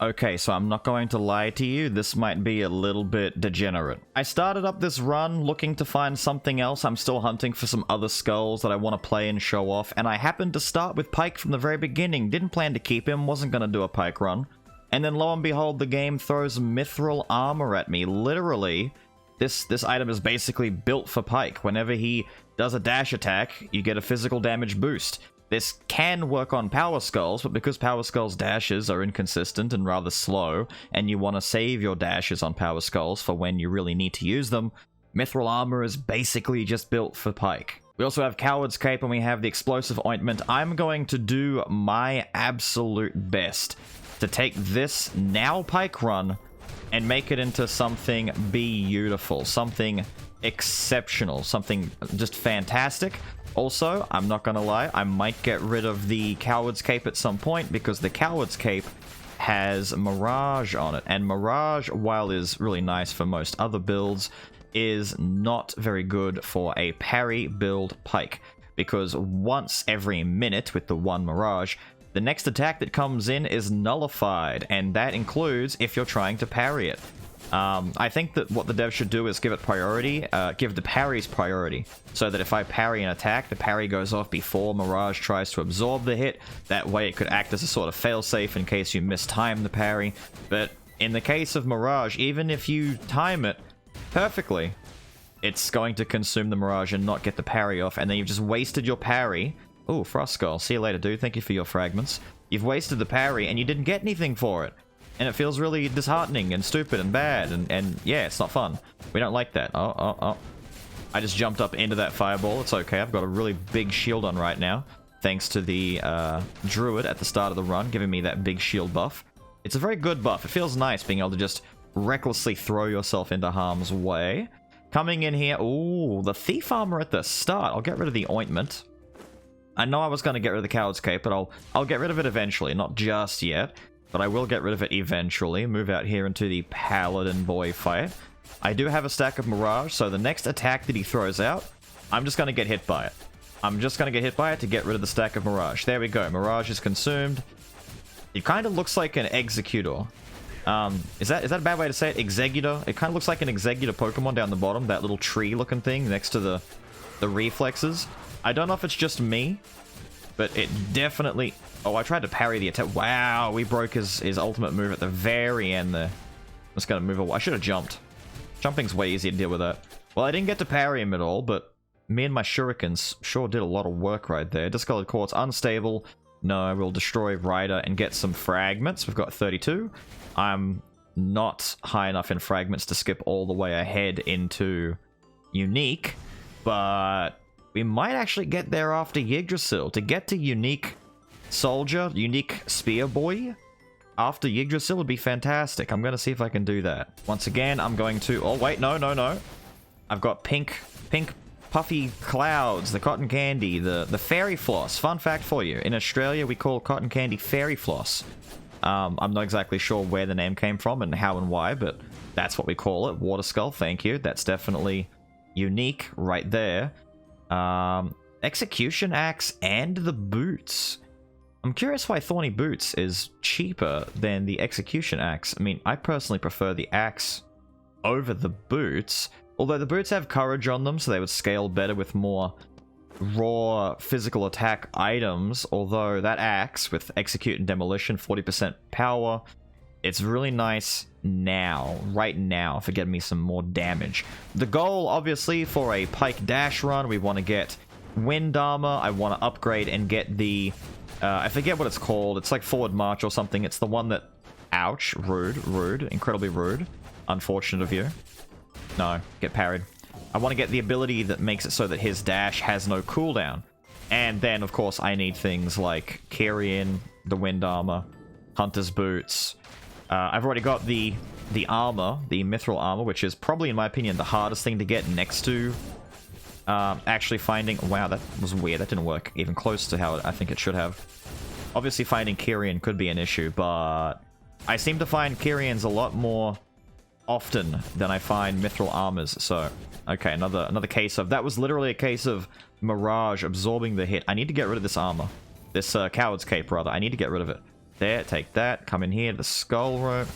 Okay, so I'm not going to lie to you, this might be a little bit degenerate. I started up this run looking to find something else. I'm still hunting for some other skulls that I want to play and show off, and I happened to start with Pike from the very beginning. Didn't plan to keep him, wasn't going to do a Pike run. And then lo and behold, the game throws mithril armor at me. Literally, this item is basically built for Pike. Whenever he does a dash attack, you get a physical damage boost. This can work on Power Skulls, but because Power Skulls' dashes are inconsistent and rather slow, and you want to save your dashes on Power Skulls for when you really need to use them, Mithril Armor is basically just built for Pike. We also have Coward's Cape and we have the Explosive Ointment. I'm going to do my absolute best to take this now Pike run and make it into something beautiful, something exceptional, something just fantastic. Also, I'm not gonna lie, I might get rid of the Coward's Cape at some point because the Coward's Cape has Mirage on it. And Mirage, while is really nice for most other builds, is not very good for a parry build Pike. Because once every minute with the one Mirage, the next attack that comes in is nullified. And that includes if you're trying to parry it. I think that what the devs should do is give it priority, give the parries priority, so that if I parry an attack, the parry goes off before Mirage tries to absorb the hit. That way it could act as a sort of failsafe in case you mistime the parry. But in the case of Mirage, even if you time it perfectly, it's going to consume the Mirage and not get the parry off, and then you've just wasted your parry. Ooh, Frost Skull, see you later, dude. Thank you for your fragments. You've wasted the parry and you didn't get anything for it. And it feels really disheartening and stupid and bad, and yeah, it's not fun. We don't like that. Oh. I just jumped up into that fireball. It's okay, I've got a really big shield on right now, thanks to the druid at the start of the run, giving me that big shield buff. It's a very good buff. It feels nice being able to just recklessly throw yourself into harm's way. Coming in here, ooh, the thief armor at the start. I'll get rid of the ointment. I know I was going to get rid of the Coward's Cape, but I'll get rid of it eventually, not just yet. But I will get rid of it eventually. Move out here into the Paladin boy fight. I do have a stack of Mirage, so the next attack that he throws out, I'm just going to get hit by it. I'm just going to get hit by it to get rid of the stack of Mirage. There we go. Mirage is consumed. It kind of looks like an Executor. Is that a bad way to say it? Executor? It kind of looks like an Executor Pokemon down the bottom. That little tree-looking thing next to the reflexes. I don't know if it's just me, but it definitely... Oh, I tried to parry the attack. Wow, we broke his ultimate move at the very end there. I'm just going to move away. I should have jumped. Jumping's way easier to deal with that. Well, I didn't get to parry him at all, but me and my shurikens sure did a lot of work right there. Discolored Quartz, unstable. No, we'll destroy Ryder and get some fragments. We've got 32. I'm not high enough in fragments to skip all the way ahead into Unique, but we might actually get there after Yggdrasil. To get to Unique Soldier, Unique Spear Boy, after Yggdrasil would be fantastic. I'm going to see if I can do that. Once again, I'm going to... Oh, wait, no. I've got pink puffy clouds, the cotton candy, the fairy floss. Fun fact for you. In Australia, we call cotton candy fairy floss. I'm not exactly sure where the name came from and how and why, but that's what we call it. Water Skull, thank you. That's definitely unique right there. Execution Axe and the boots. I'm curious why Thorny Boots is cheaper than the Execution Axe. I mean, I personally prefer the axe over the boots, although the boots have courage on them, so they would scale better with more raw physical attack items, although that axe with Execute and Demolition, 40% power, it's really nice now, right now, for getting me some more damage. The goal, obviously, for a Pike dash run, we want to get Wind Armor. I want to upgrade and get the... I forget what it's called. It's like Forward March or something. It's the one that... Ouch. Rude. Incredibly rude. Unfortunate of you. No. Get parried. I want to get the ability that makes it so that his dash has no cooldown. And then, of course, I need things like Kyrian, the Wind Armor, Hunter's Boots. I've already got the armor, the Mithril Armor, which is probably, in my opinion, the hardest thing to get next to... actually finding... Wow, that was weird. That didn't work even close to how I think it should have. Obviously, finding Kyrian could be an issue, but I seem to find Kyrians a lot more often than I find Mithril Armors, so... Okay, another case of... That was literally a case of Mirage absorbing the hit. I need to get rid of this armor. This Coward's Cape, rather. I need to get rid of it. There, take that. Come in here to the skull room.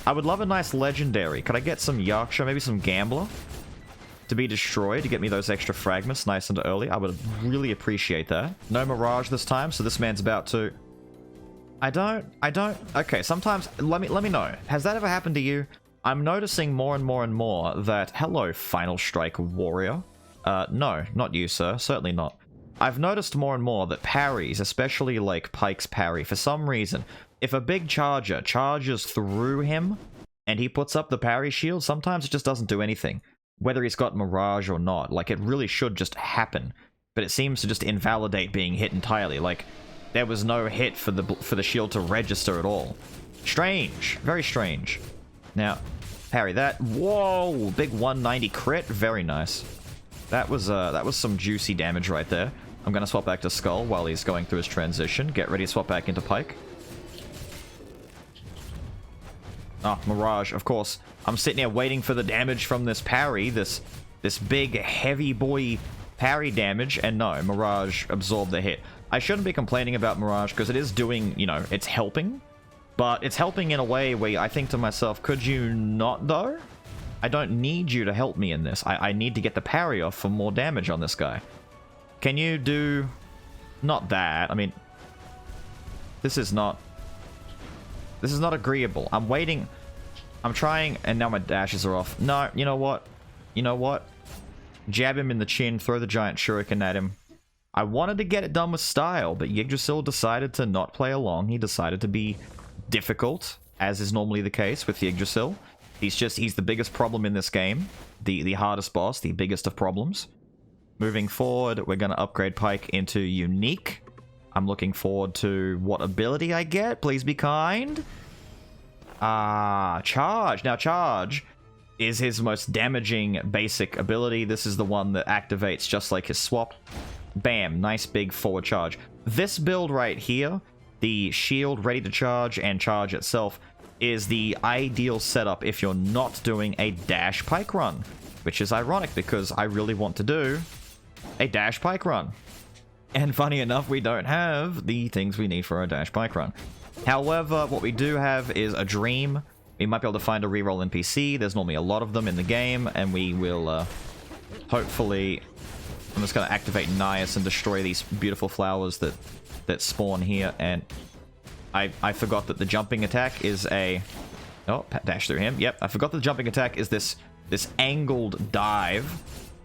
I would love a nice legendary. Could I get some Yaksha, maybe some Gambler? To be destroyed, to get me those extra fragments nice and early. I would really appreciate that. No Mirage this time, so this man's about to... I don't... Okay, sometimes... Let me know. Has that ever happened to you? I'm noticing more and more that... Hello, Final Strike Warrior. No, not you, sir. Certainly not. I've noticed more and more that parries, especially like Pike's parry, for some reason, if a big charger charges through him and he puts up the parry shield, sometimes it just doesn't do anything. Whether he's got Mirage or not. Like, it really should just happen. But it seems to just invalidate being hit entirely. Like, there was no hit for the shield to register at all. Strange. Very strange. Now, parry that. Whoa! Big 190 crit. Very nice. That was some juicy damage right there. I'm going to swap back to Skul while he's going through his transition. Get ready to swap back into Pike. Ah, Mirage, of course. I'm sitting here waiting for the damage from this parry, this big, heavy boy parry damage, and no, Mirage absorbed the hit. I shouldn't be complaining about Mirage, because it is doing, you know, it's helping, but it's helping in a way where I think to myself, could you not, though? I don't need you to help me in this. I need to get the parry off for more damage on this guy. Can you do... Not that. I mean... This is not agreeable. I'm waiting. I'm trying, and now my dashes are off. No, you know what? You know what? Jab him in the chin, throw the giant shuriken at him. I wanted to get it done with style, but Yggdrasil decided to not play along. He decided to be difficult, as is normally the case with Yggdrasil. He's the biggest problem in this game. The hardest boss, the biggest of problems. Moving forward, we're going to upgrade Pike into Unique. I'm looking forward to what ability I get. Please be kind. Charge. Now, Charge is his most damaging basic ability. This is the one that activates just like his swap. Bam. Nice big forward charge. This build right here, the shield ready to charge and charge itself, is the ideal setup if you're not doing a dash Pike run. Which is ironic because I really want to do a dash Pike run. And funny enough, we don't have the things we need for a dash Pike run. However, what we do have is a dream. We might be able to find a reroll NPC. There's normally a lot of them in the game, and we will hopefully... I'm just going to activate Nias and destroy these beautiful flowers that spawn here. And I forgot that the jumping attack is a... Oh, dash through him. Yep, I forgot that the jumping attack is this angled dive,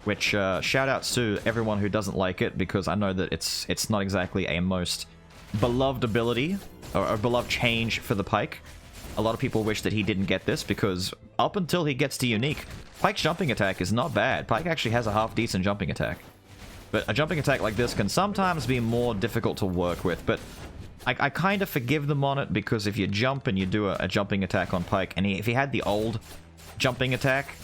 which shout-outs to everyone who doesn't like it, because I know that it's not exactly a most beloved ability, or a beloved change for the Pike. A lot of people wish that he didn't get this, because up until he gets to Unique, Pike's jumping attack is not bad. Pike actually has a half-decent jumping attack. But a jumping attack like this can sometimes be more difficult to work with, but I kind of forgive them on it, because if you jump and you do a jumping attack on Pike, and if he had the old jumping attack,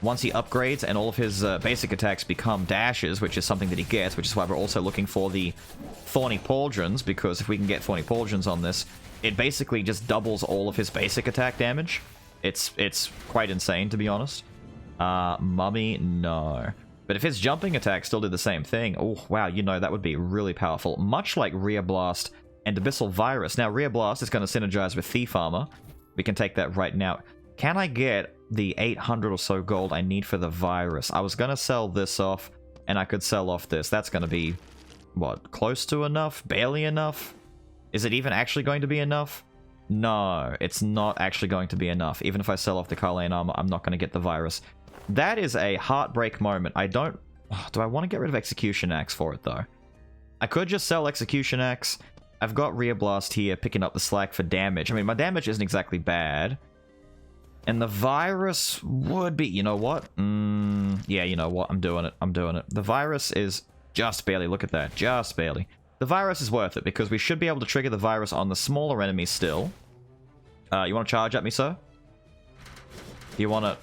once he upgrades and all of his basic attacks become dashes, which is something that he gets, which is why we're also looking for the Thorny Pauldrons, because if we can get Thorny Pauldrons on this, it basically just doubles all of his basic attack damage. It's quite insane, to be honest. Mummy, no. But if his jumping attack still did the same thing, oh, wow, you know, that would be really powerful. Much like Rear Blast and Abyssal Virus. Now, Rear Blast is going to synergize with Thief Armor. We can take that right now. Can I get the 800 or so gold I need for the virus? I was going to sell this off, and I could sell off this. That's going to be, what, close to enough? Barely enough? Is it even actually going to be enough? No, it's not actually going to be enough. Even if I sell off the Carlane armor, I'm not going to get the virus. That is a heartbreak moment. I don't... Do I want to get rid of Execution Axe for it, though? I could just sell Execution Axe. I've got Rear Blast here, picking up the slack for damage. I mean, my damage isn't exactly bad. And the virus would be... You know what? Yeah, you know what? I'm doing it. I'm doing it. The virus is just barely... Look at that. Just barely. The virus is worth it, because we should be able to trigger the virus on the smaller enemies still. You want to charge at me, sir? You want to...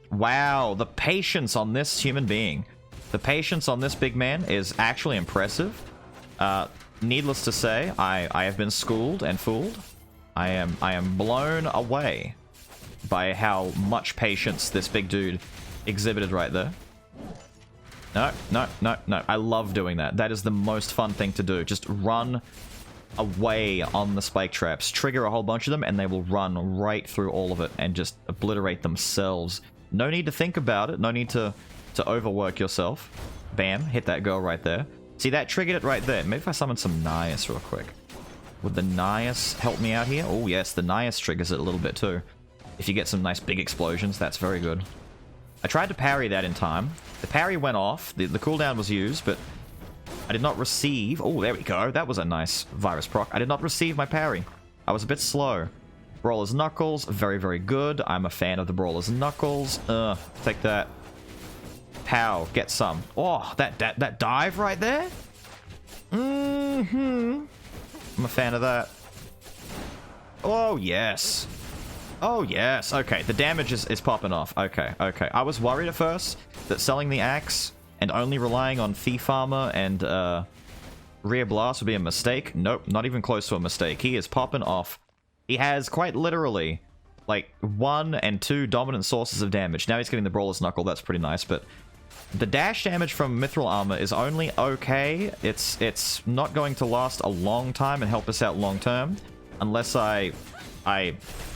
Wow, the patience on this human being. The patience on this big man is actually impressive. Needless to say, I have been schooled and fooled. I am blown away by how much patience this big dude exhibited right there. No, no, no, no. I love doing that. That is the most fun thing to do. Just run away on the spike traps, trigger a whole bunch of them, and they will run right through all of it and just obliterate themselves. No need to think about it. No need to overwork yourself. Bam, hit that girl right there. See, that triggered it right there. Maybe if I summon some Nias real quick. Would the Nias help me out here? Oh yes, the Nias triggers it a little bit too. If you get some nice big explosions, that's very good. I tried to parry that in time. The parry went off. The cooldown was used, but I did not receive... Oh, there we go. That was a nice virus proc. I did not receive my parry. I was a bit slow. Brawler's Knuckles, very, very good. I'm a fan of the Brawler's Knuckles. Take that. Pow, get some. Oh, that dive right there? Mm-hmm. I'm a fan of that. Oh, yes. Oh, yes. Okay, the damage is popping off. Okay, okay. I was worried at first that selling the axe and only relying on Thief Armor and Rear Blast would be a mistake. Nope, not even close to a mistake. He is popping off. He has quite literally like 1 and 2 dominant sources of damage. Now he's getting the Brawler's Knuckle. That's pretty nice, but the dash damage from Mithril Armor is only okay. It's not going to last a long time and help us out long term unless I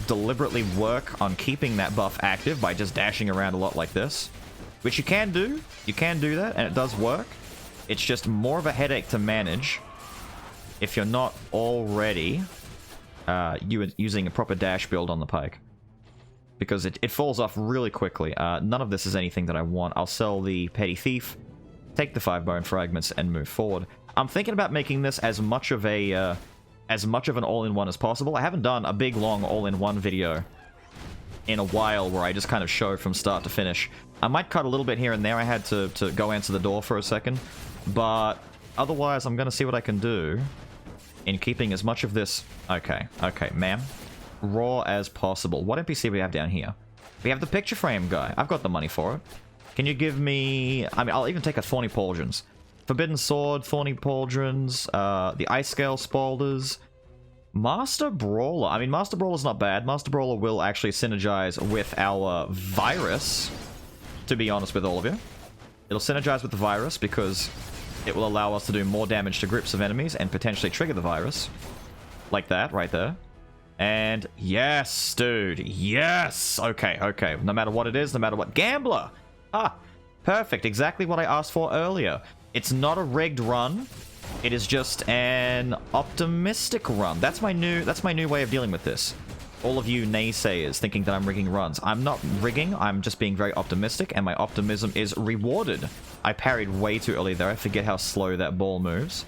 deliberately work on keeping that buff active by just dashing around a lot like this. Which you can do. You can do that, and it does work. It's just more of a headache to manage if you're not already using a proper dash build on the Pike. Because it falls off really quickly. None of this is anything that I want. I'll sell the Petty Thief, take the 5 Bone Fragments, and move forward. I'm thinking about making this as much of an all-in-one as possible. I haven't done a big, long all-in-one video in a while where I just kind of show from start to finish. I might cut a little bit here and there. I had to go answer the door for a second. But otherwise, I'm going to see what I can do in keeping as much of this... Okay, okay, ma'am. Raw as possible. What NPC do we have down here? We have the picture frame guy. I've got the money for it. Can you give me... I mean, I'll even take a Thorny Pauldrons. Forbidden Sword, Thorny Pauldrons, the Ice Scale Spaulders, Master Brawler. I mean, Master Brawler's not bad. Master Brawler will actually synergize with our Virus, to be honest with all of you. It'll synergize with the Virus because it will allow us to do more damage to groups of enemies and potentially trigger the Virus. Like that, right there. And yes, dude, yes! Okay, okay, no matter what it is, no matter what... Gambler! Ah, perfect, exactly what I asked for earlier. It's not a rigged run. It is just an optimistic run. That's my new way of dealing with this. All of you naysayers thinking that I'm rigging runs. I'm not rigging, I'm just being very optimistic, and my optimism is rewarded. I parried way too early there. I forget how slow that ball moves.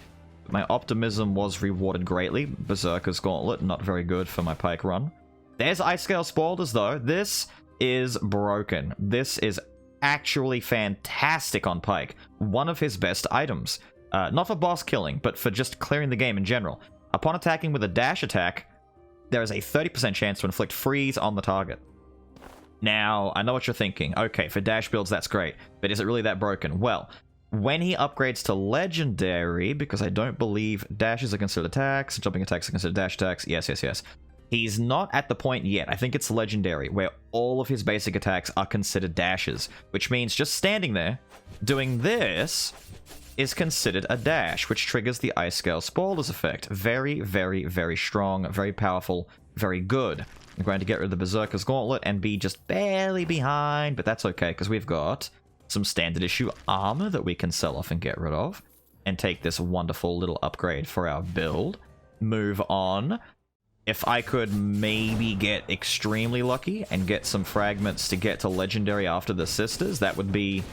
My optimism was rewarded greatly. Berserker's Gauntlet, not very good for my Pike run. There's Ice Scale Spaulders, though. This is broken. This is actually fantastic on Pike. One of his best items. Not for boss killing, but for just clearing the game in general. Upon attacking with a dash attack, there is a 30% chance to inflict freeze on the target. Now, I know what you're thinking. Okay, for dash builds, that's great. But is it really that broken? Well, when he upgrades to Legendary, because I don't believe dashes are considered attacks, jumping attacks are considered dash attacks. Yes, yes, yes. He's not at the point yet, I think it's Legendary, where all of his basic attacks are considered dashes. Which means just standing there, doing this, is considered a dash, which triggers the Ice Scale Spaulders effect. Very, very, very strong, very powerful, very good. I'm going to get rid of the Berserker's Gauntlet and be just barely behind, but that's okay, because we've got some standard issue armor that we can sell off and get rid of, and take this wonderful little upgrade for our build. Move on. If I could maybe get extremely lucky and get some fragments to get to Legendary after the Sisters, that would be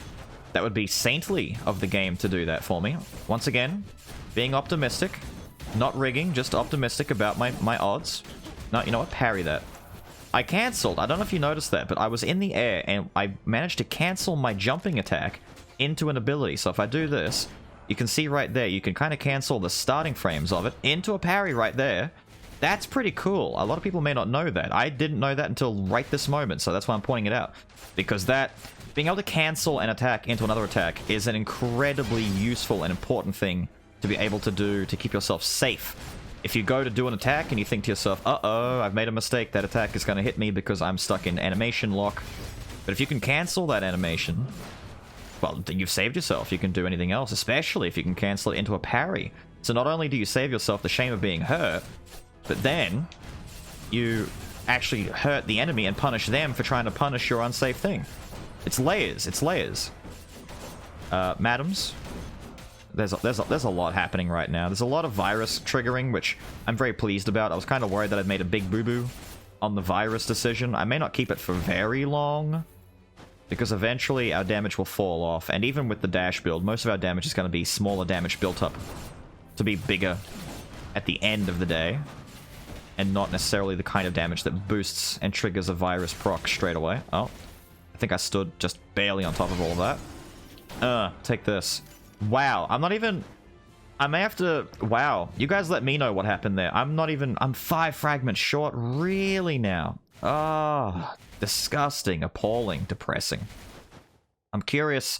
saintly of the game to do that for me. Once again, being optimistic, not rigging, just optimistic about my odds. No, you know what? Parry that. I cancelled. I don't know if you noticed that, but I was in the air and I managed to cancel my jumping attack into an ability. So if I do this, you can see right there, you can kind of cancel the starting frames of it into a parry right there. That's pretty cool. A lot of people may not know that. I didn't know that until right this moment, so that's why I'm pointing it out. Because that, being able to cancel an attack into another attack is an incredibly useful and important thing to be able to do to keep yourself safe. If you go to do an attack and you think to yourself, uh-oh, I've made a mistake, that attack is going to hit me because I'm stuck in animation lock. But if you can cancel that animation, well, then you've saved yourself. You can do anything else, especially if you can cancel it into a parry. So not only do you save yourself the shame of being hurt, but then you actually hurt the enemy and punish them for trying to punish your unsafe thing. It's layers. It's layers. Madams, there's a lot happening right now. There's a lot of virus triggering, which I'm very pleased about. I was kind of worried that I'd made a big boo-boo on the virus decision. I may not keep it for very long, because eventually our damage will fall off. And even with the dash build, most of our damage is going to be smaller damage built up to be bigger at the end of the day, and not necessarily the kind of damage that boosts and triggers a virus proc straight away. Oh, I think I stood just barely on top of all of that. Take this. Wow, I'm not even... I may have to... Wow, you guys let me know what happened there. I'm not even... I'm 5 fragments short. Really now? Oh, disgusting, appalling, depressing. I'm curious...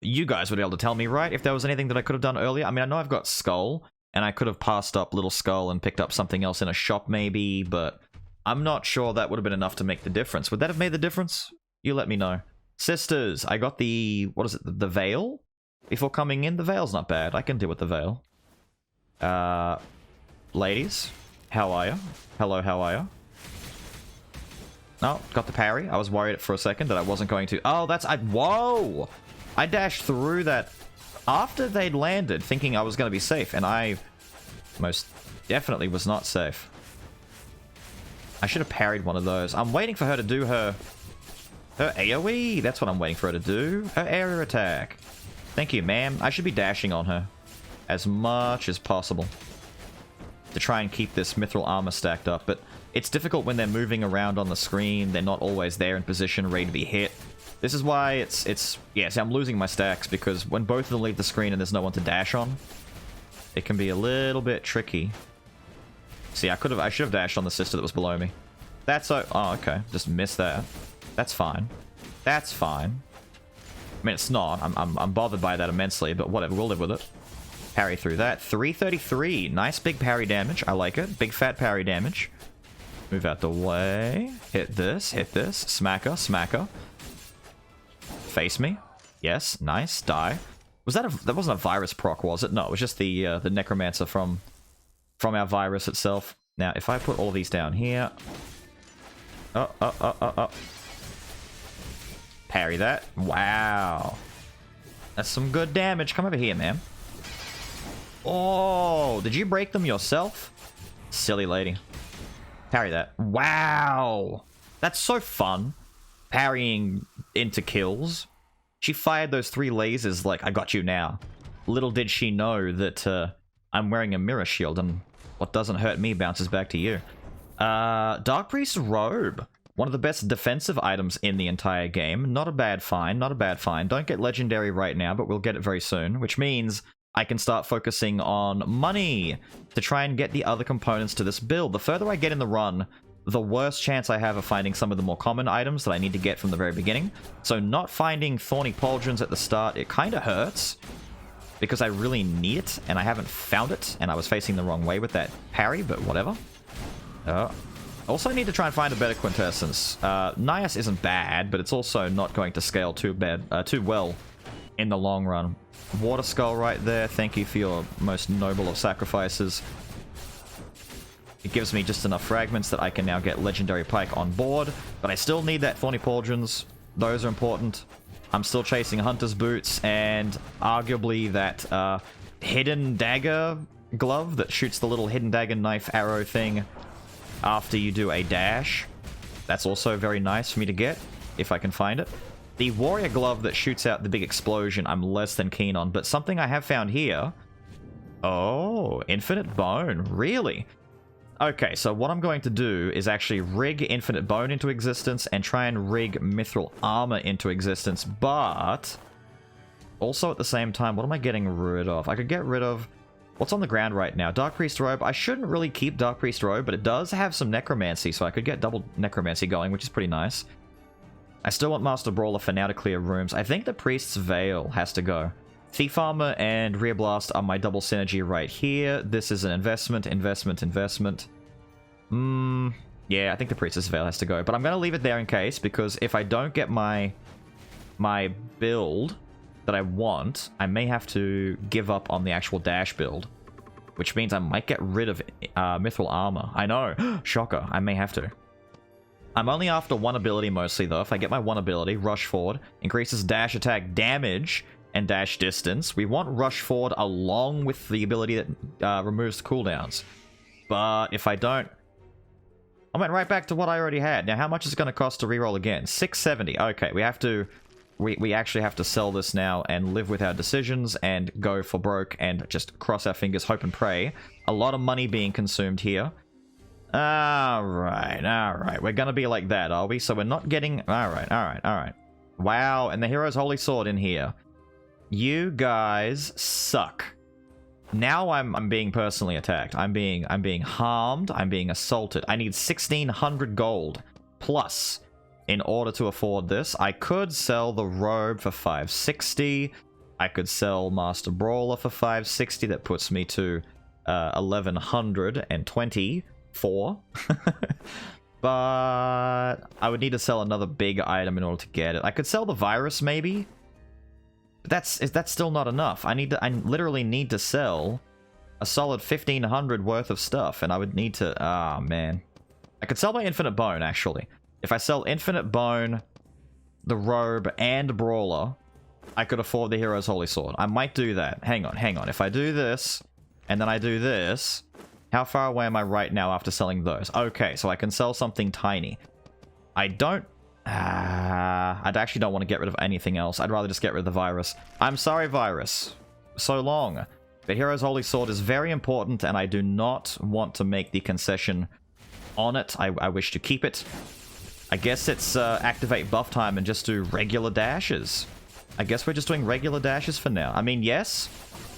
You guys would be able to tell me, right? If there was anything that I could have done earlier. I mean, I know I've got Skul, and I could have passed up Little Skull and picked up something else in a shop maybe, but I'm not sure that would have been enough to make the difference. Would that have made the difference? You let me know. Sisters, I got the... What is it? The Veil? Before coming in, the Veil's not bad. I can deal with the Veil. Ladies, how are you? Hello, how are you? Oh, got the parry. I was worried for a second that I wasn't going to... Oh, that's... Whoa! I dashed through that after they'd landed, thinking I was going to be safe, and I most definitely was not safe. I should have parried one of those. I'm waiting for her to do her AoE. That's what I'm waiting for her to do. Her area attack. Thank you, ma'am. I should be dashing on her as much as possible to try and keep this mithril armor stacked up, but it's difficult when they're moving around on the screen. They're not always there in position, ready to be hit. This is why it's yeah, see, I'm losing my stacks, because when both of them leave the screen and there's no one to dash on, it can be a little bit tricky. See, I should have dashed on the sister that was below me. That's oh, okay. Just missed that. That's fine. That's fine. I mean, it's not. I'm bothered by that immensely, but whatever, we'll live with it. Parry through that. 333. Nice big parry damage. I like it. Big fat parry damage. Move out the way. Hit this. Hit this. Smacker. Smacker. Face me. Yes. Nice. Die. Was that that wasn't a virus proc, was it? No, it was just the necromancer from our virus itself. Now, if I put all these down here. Oh. Parry that. Wow. That's some good damage. Come over here, man. Oh, did you break them yourself? Silly lady. Parry that. Wow. That's so fun. Parrying into kills. She fired those 3 lasers like, I got you now. Little did she know that I'm wearing a mirror shield, and what doesn't hurt me bounces back to you. Dark Priest's robe. One of the best defensive items in the entire game. Not a bad find, not a bad find. Don't get legendary right now, but we'll get it very soon, which means I can start focusing on money to try and get the other components to this build. The further I get in the run, the worse chance I have of finding some of the more common items that I need to get from the very beginning. So not finding Thorny Pauldrons at the start, it kind of hurts, because I really need it, and I haven't found it, and I was facing the wrong way with that parry, but whatever. Also need to try and find a better quintessence. Nias isn't bad, but it's also not going to scale too well in the long run. Water Skull right there, thank you for your most noble of sacrifices. It gives me just enough fragments that I can now get Legendary Pike on board, but I still need that Thorny Pauldrons. Those are important. I'm still chasing Hunter's Boots, and arguably that hidden dagger glove that shoots the little hidden dagger knife arrow thing after you do a dash. That's also very nice for me to get, if I can find it. The warrior glove that shoots out the big explosion, I'm less than keen on, but something I have found here... Oh, infinite bone. Really? Okay, so what I'm going to do is actually rig infinite bone into existence and try and rig mithril armor into existence, but... Also at the same time, what am I getting rid of? I could get rid of... What's on the ground right now? Dark Priest Robe. I shouldn't really keep Dark Priest Robe, but it does have some necromancy, so I could get double necromancy going, which is pretty nice. I still want Master Brawler for now to clear rooms. I think the Priest's Veil has to go. Thief Armor and Rear Blast are my double synergy right here. This is an investment. Yeah, I think the Priest's Veil has to go, but I'm going to leave it there in case, because if I don't get my build that I want, I may have to give up on the actual dash build. which means I might get rid of mithril armor. I know. Shocker. I may have to. I'm only after one ability mostly, though. If I get my one ability, Rush Forward, increases dash attack damage and dash distance. We want Rush Forward along with the ability that removes cooldowns. But if I don't... I went right back to what I already had. Now, how much is it going to cost to reroll again? 670. Okay, we have to... We actually have to sell this now and live with our decisions and go for broke and just cross our fingers, hope and pray. A lot of money being consumed here. Alright. We're gonna be like that, are we? So we're not getting... Alright. Wow, and the Hero's Holy Sword in here. You guys suck. Now I'm being personally attacked. I'm being harmed. I'm being assaulted. I need 1,600 gold plus in order to afford this. I could sell the robe for 560. I could sell Master Brawler for 560. That puts me to 1,124. But I would need to sell another big item in order to get it. I could sell the virus maybe. But that's still not enough. I literally need to sell a solid 1,500 worth of stuff, and I would need to... Ah, man. I could sell my Infinite Bone, actually. If I sell Infinite Bone, the Robe, and Brawler, I could afford the Hero's Holy Sword. I might do that. Hang on. If I do this, and then I do this, how far away am I right now after selling those? Okay, so I can sell something tiny. I don't... I actually don't want to get rid of anything else. I'd rather just get rid of the virus. I'm sorry, virus. So long. But Hero's Holy Sword is very important, and I do not want to make the concession on it. I wish to keep it. I guess it's activate buff time and just do regular dashes. I guess we're just doing regular dashes for now. I mean, yes,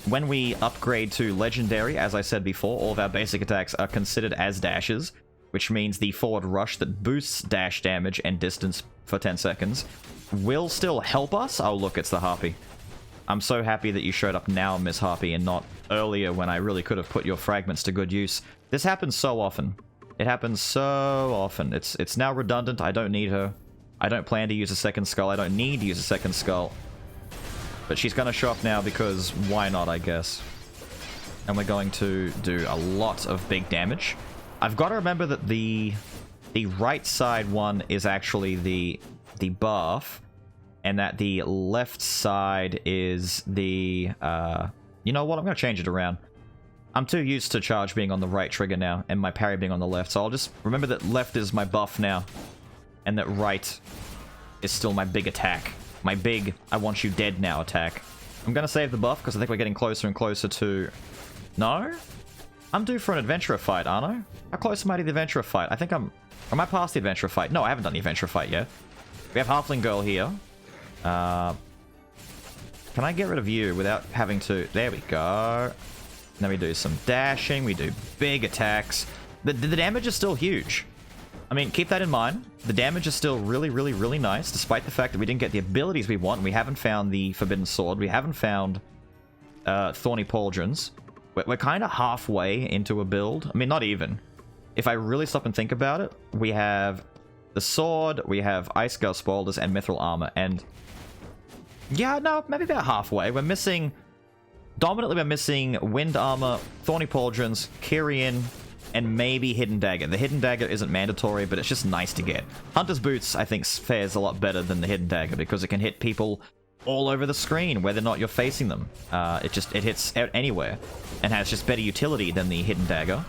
when we upgrade to Legendary, as I said before, all of our basic attacks are considered as dashes, which means the forward rush that boosts dash damage and distance for 10 seconds will still help us. Oh, look, it's the Harpy. I'm so happy that you showed up now, Miss Harpy, and not earlier when I really could have put your fragments to good use. This happens so often. It happens so often. It's now redundant. I don't need her. I don't plan to use a second skull. I don't need to use a second skull. But she's going to show up now because why not, I guess. And we're going to do a lot of big damage. I've got to remember that the right side one is actually the buff, and that the left side is the... you know what? I'm going to change it around. I'm too used to charge being on the right trigger now, and my parry being on the left, so I'll just remember that left is my buff now, and that right is still my big attack. My big, I want you dead now attack. I'm gonna save the buff, because I think we're getting closer and closer to... No? I'm due for an adventurer fight, aren't I? How close am I to the adventurer fight? I think I'm... Am I past the adventurer fight? No, I haven't done the adventurer fight yet. We have Halfling Girl here. Can I get rid of you without having to... There we go. Then we do some dashing, we do big attacks. The damage is still huge. I mean, keep that in mind. The damage is still really nice, despite the fact that we didn't get the abilities we want. We haven't found the Forbidden Sword. We haven't found Thorny Pauldrons. We're kind of halfway into a build. I mean, not even. If I really stop and think about it, we have the sword, we have Ice Gust Boulders, and Mithril Armor. And yeah, no, maybe about halfway. We're missing... Dominantly, we're missing Wind Armor, Thorny Pauldrons, Kyrian, and maybe Hidden Dagger. The Hidden Dagger isn't mandatory, but it's just nice to get. Hunter's Boots, I think, fares a lot better than the Hidden Dagger because it can hit people all over the screen, whether or not you're facing them. It hits anywhere and has just better utility than the Hidden Dagger.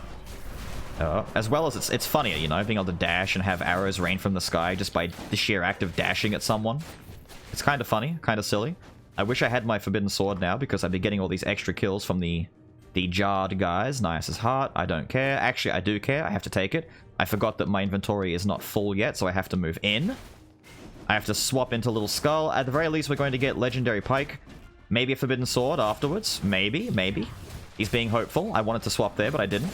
As well as it's funnier, you know, being able to dash and have arrows rain from the sky just by the sheer act of dashing at someone. It's kind of funny, kind of silly. I wish I had my Forbidden Sword now, because I'd be getting all these extra kills from the jarred guys. Nice as heart. I don't care. Actually, I do care. I have to take it. I forgot that my inventory is not full yet, so I have to move in. I have to swap into Little Skull. At the very least, we're going to get Legendary Pike. Maybe a Forbidden Sword afterwards. Maybe. He's being hopeful. I wanted to swap there, but I didn't.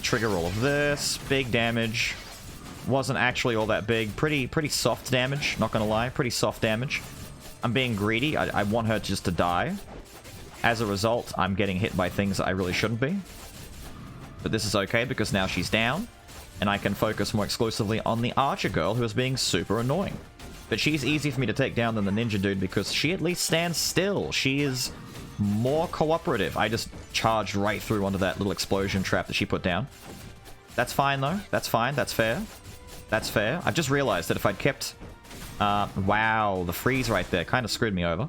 Trigger all of this. Big damage. Wasn't actually all that big. Pretty soft damage, not gonna lie. Pretty soft damage. I'm being greedy. I want her just to die. As a result, I'm getting hit by things that I really shouldn't be. But this is okay because now she's down, and I can focus more exclusively on the Archer Girl, who is being super annoying. But she's easy for me to take down than the Ninja Dude because she at least stands still. She is more cooperative. I just charged right through onto that little explosion trap that she put down. That's fine, though. That's fine. That's fair. That's fair. I've just realized that if I'd kept... wow, the freeze right there kind of screwed me over.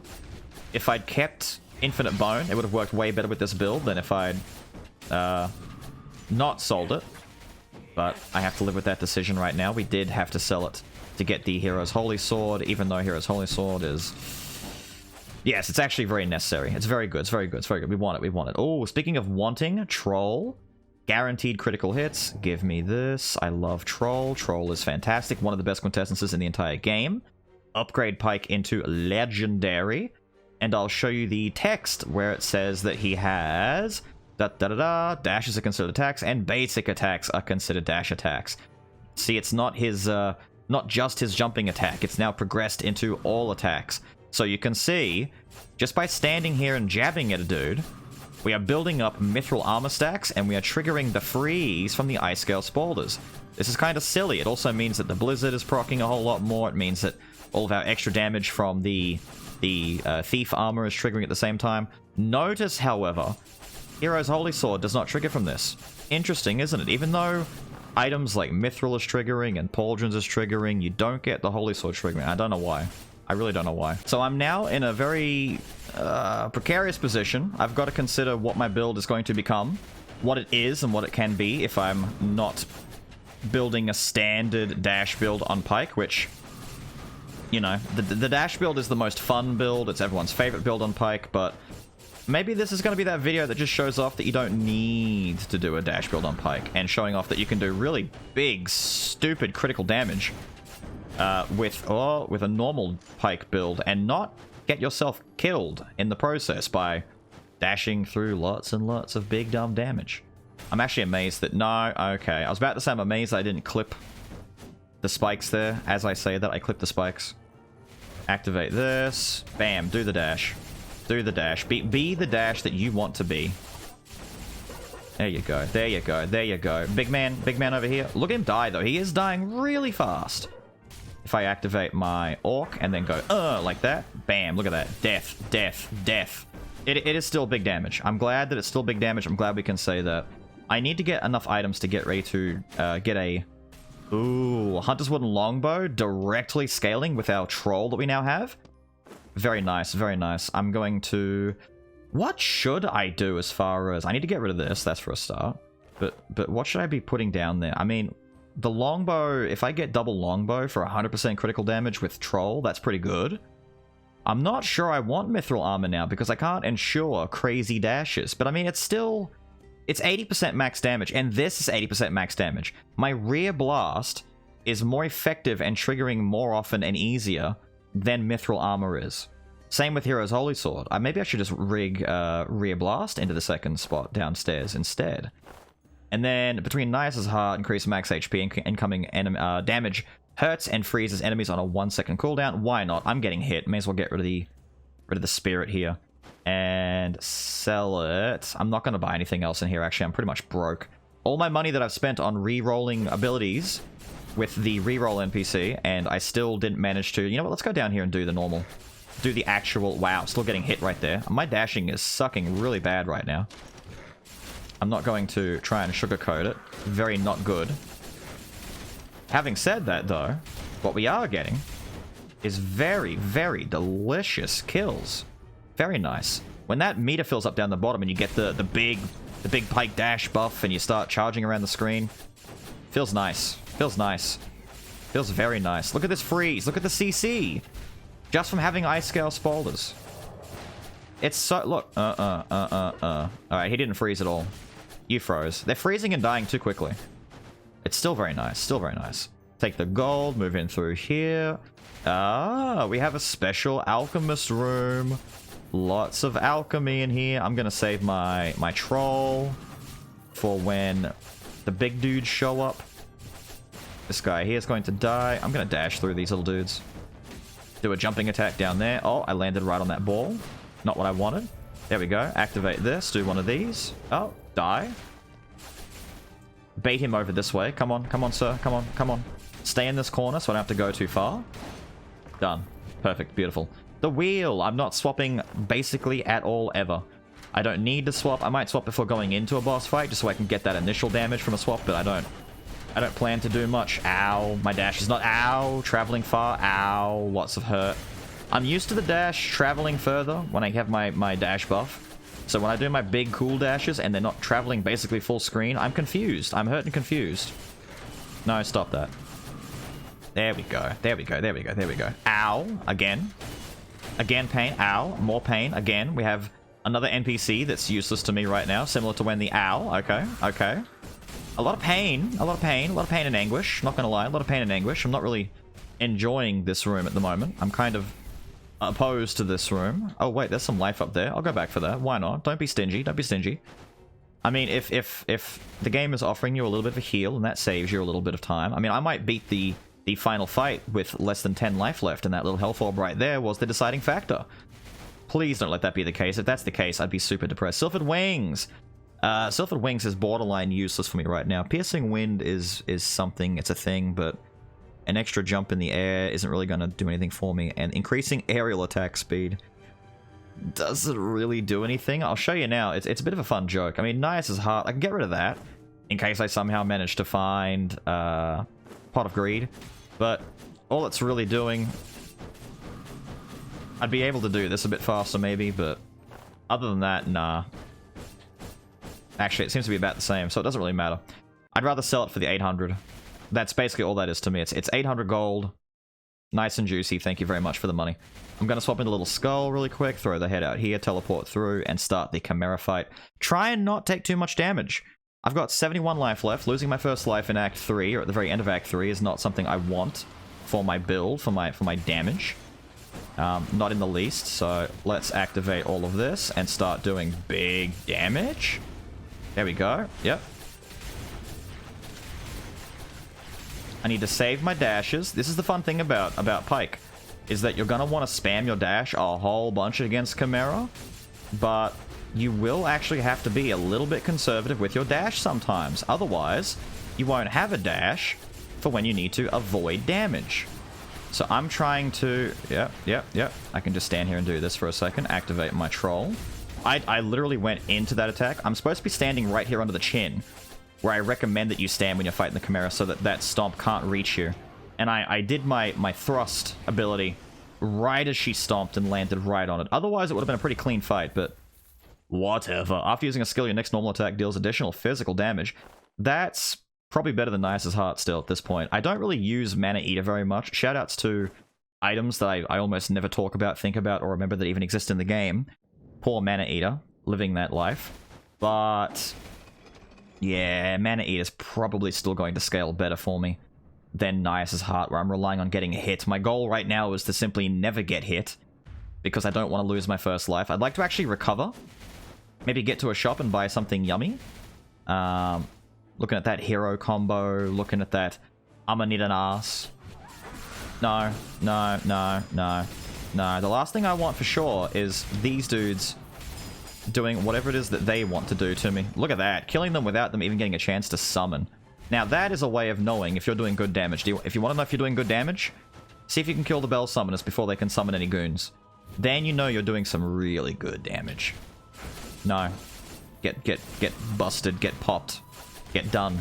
If I'd kept Infinite Bone, it would have worked way better with this build than if I'd not sold it. But I have to live with that decision right now. We did have to sell it to get the Hero's Holy Sword, even though Hero's Holy Sword is... Yes, it's actually very necessary. It's very good. It's very good. It's very good. We want it. We want it. Oh, speaking of wanting, Troll. Guaranteed critical hits. Give me this. I love Troll. Troll is fantastic. One of the best quintessences in the entire game. Upgrade Pike into Legendary. And I'll show you the text where it says that he has... dashes are considered attacks, and basic attacks are considered dash attacks. See, it's not his... not just his jumping attack. It's now progressed into all attacks. So you can see, just by standing here and jabbing at a dude, we are building up mithril armor stacks, and we are triggering the freeze from the Ice Scale Spaulders. This is kind of silly. It also means that the Blizzard is proccing a whole lot more. It means that all of our extra damage from the Thief armor is triggering at the same time. Notice, however, Hero's Holy Sword does not trigger from this. Interesting, isn't it? Even though items like Mithril is triggering and Pauldrons is triggering, you don't get the Holy Sword triggering. I don't know why. I really don't know why. So I'm now in a very precarious position. I've got to consider what my build is going to become, what it is and what it can be if I'm not building a standard dash build on Pike, which, you know, the dash build is the most fun build. It's everyone's favorite build on Pike, but maybe this is going to be that video that just shows off that you don't need to do a dash build on Pike, and showing off that you can do really big, stupid critical damage with a normal Pike build and not get yourself killed in the process by dashing through lots and lots of big dumb damage. I'm actually amazed that... No, okay. I was about to say I'm amazed I didn't clip the spikes there. As I say that, I clip the spikes. Activate this. Bam. Do the dash. Do the dash. Be the dash that you want to be. There you go. There you go. There you go. Big man over here. Look at him die, though. He is dying really fast. If I activate my Orc and then go, like that. Bam. Look at that. Death. Death. Death. It is still big damage. I'm glad that it's still big damage. I'm glad we can say that. I need to get enough items to get ready to get a... Ooh, Hunter's Wooden Longbow directly scaling with our Troll that we now have. Very nice, very nice. I'm going to... What should I do as far as... I need to get rid of this, that's for a start. But what should I be putting down there? I mean, the Longbow, if I get double Longbow for 100% critical damage with Troll, that's pretty good. I'm not sure I want Mithril Armor now because I can't ensure crazy dashes. But I mean, it's still... It's 80% max damage, and this is 80% max damage. My Rear Blast is more effective and triggering more often and easier than Mithril Armor is. Same with Hero's Holy Sword. Maybe I should just rig Rear Blast into the second spot downstairs instead. And then between Nice's Heart, increase max HP, and incoming damage hurts and freezes enemies on a 1-second cooldown. Why not? I'm getting hit. May as well get rid of the Spirit here. And sell it. I'm not going to buy anything else in here, actually. I'm pretty much broke. All my money that I've spent on re-rolling abilities with the re-roll NPC, and I still didn't manage to... You know what? Let's go down here and do the normal. Do the actual... Wow, still getting hit right there. My dashing is sucking really bad right now. I'm not going to try and sugarcoat it. Very not good. Having said that, though, what we are getting is very, very delicious kills. Very nice. When that meter fills up down the bottom and you get the big Pike dash buff and you start charging around the screen, feels nice. Feels nice. Feels very nice. Look at this freeze. Look at the CC. Just from having Ice Scale Spaulders. It's so... Look. Alright, he didn't freeze at all. You froze. They're freezing and dying too quickly. It's still very nice. Still very nice. Take the gold. Move in through here. Ah, we have a special alchemist room. Lots of alchemy in here. I'm gonna save my Troll for when the big dudes show up. This guy here is going to die. I'm gonna dash through these little dudes. Do a jumping attack down there. Oh, I landed right on that ball. Not what I wanted. There we go. Activate this. Do one of these. Oh, die. Bait him over this way. Come on, sir. Come on. Stay in this corner so I don't have to go too far. Done. Perfect. Beautiful. The wheel! I'm not swapping basically at all, ever. I don't need to swap. I might swap before going into a boss fight, just so I can get that initial damage from a swap, but I don't plan to do much. Ow. My dash is not... Ow. Traveling far. Ow. Lots of hurt. I'm used to the dash traveling further when I have my dash buff. So when I do my big cool dashes and they're not traveling basically full screen, I'm confused. I'm hurt and confused. No, stop that. There we go. There we go. There we go. There we go. Ow. Again. Again, pain. Ow. More pain. Again, we have another NPC that's useless to me right now, similar to when the ow. Okay. Okay. A lot of pain. A lot of pain. A lot of pain and anguish. Not gonna lie. A lot of pain and anguish. I'm not really enjoying this room at the moment. I'm kind of opposed to this room. Oh, wait. There's some life up there. I'll go back for that. Why not? Don't be stingy. Don't be stingy. I mean, if the game is offering you a little bit of a heal, and that saves you a little bit of time. I mean, I might beat the final fight with less than 10 life left, and that little health orb right there was the deciding factor. Please don't let that be the case. If that's the case, I'd be super depressed. Sylphid Wings! Sylphid Wings is borderline useless for me right now. Piercing Wind is something, it's a thing, but an extra jump in the air isn't really going to do anything for me. And increasing aerial attack speed doesn't really do anything. I'll show you now. It's a bit of a fun joke. I mean, Nias's Heart, I can get rid of that in case I somehow manage to find Pot of Greed. But all it's really doing... I'd be able to do this a bit faster maybe, but other than that, nah. Actually, it seems to be about the same, so it doesn't really matter. I'd rather sell it for the 800. That's basically all that is to me. It's 800 gold. Nice and juicy. Thank you very much for the money. I'm going to swap into Little Skull really quick, throw the head out here, teleport through, and start the Chimera fight. Try and not take too much damage. I've got 71 life left. Losing my first life in Act 3, or at the very end of Act 3, is not something I want for my build, for my damage. Not in the least, so let's activate all of this and start doing big damage. There we go. Yep. I need to save my dashes. This is the fun thing about Pike, is that you're going to want to spam your dash a whole bunch against Chimera, but you will actually have to be a little bit conservative with your dash sometimes. Otherwise, you won't have a dash for when you need to avoid damage. So I'm trying to... Yep. I can just stand here and do this for a second. Activate my troll. I literally went into that attack. I'm supposed to be standing right here under the chin, where I recommend that you stand when you're fighting the Chimera so that that stomp can't reach you. And I did my thrust ability right as she stomped and landed right on it. Otherwise, it would have been a pretty clean fight, but whatever. After using a skill, your next normal attack deals additional physical damage. That's probably better than Nias's Heart still at this point. I don't really use Mana Eater very much. Shoutouts to items that I almost never talk about, think about, or remember that even exist in the game. Poor Mana Eater, living that life. But yeah, Mana Eater's probably still going to scale better for me than Nias's Heart, where I'm relying on getting a hit. My goal right now is to simply never get hit, because I don't want to lose my first life. I'd like to actually recover. Maybe get to a shop and buy something yummy. Looking at that hero combo, looking at that I'ma need an ass. No. The last thing I want for sure is these dudes doing whatever it is that they want to do to me. Look at that. Killing them without them even getting a chance to summon. Now, that is a way of knowing if you're doing good damage. If you want to know if you're doing good damage, see if you can kill the Beelz summoners before they can summon any goons. Then you know you're doing some really good damage. No. Get busted. Get popped. Get done.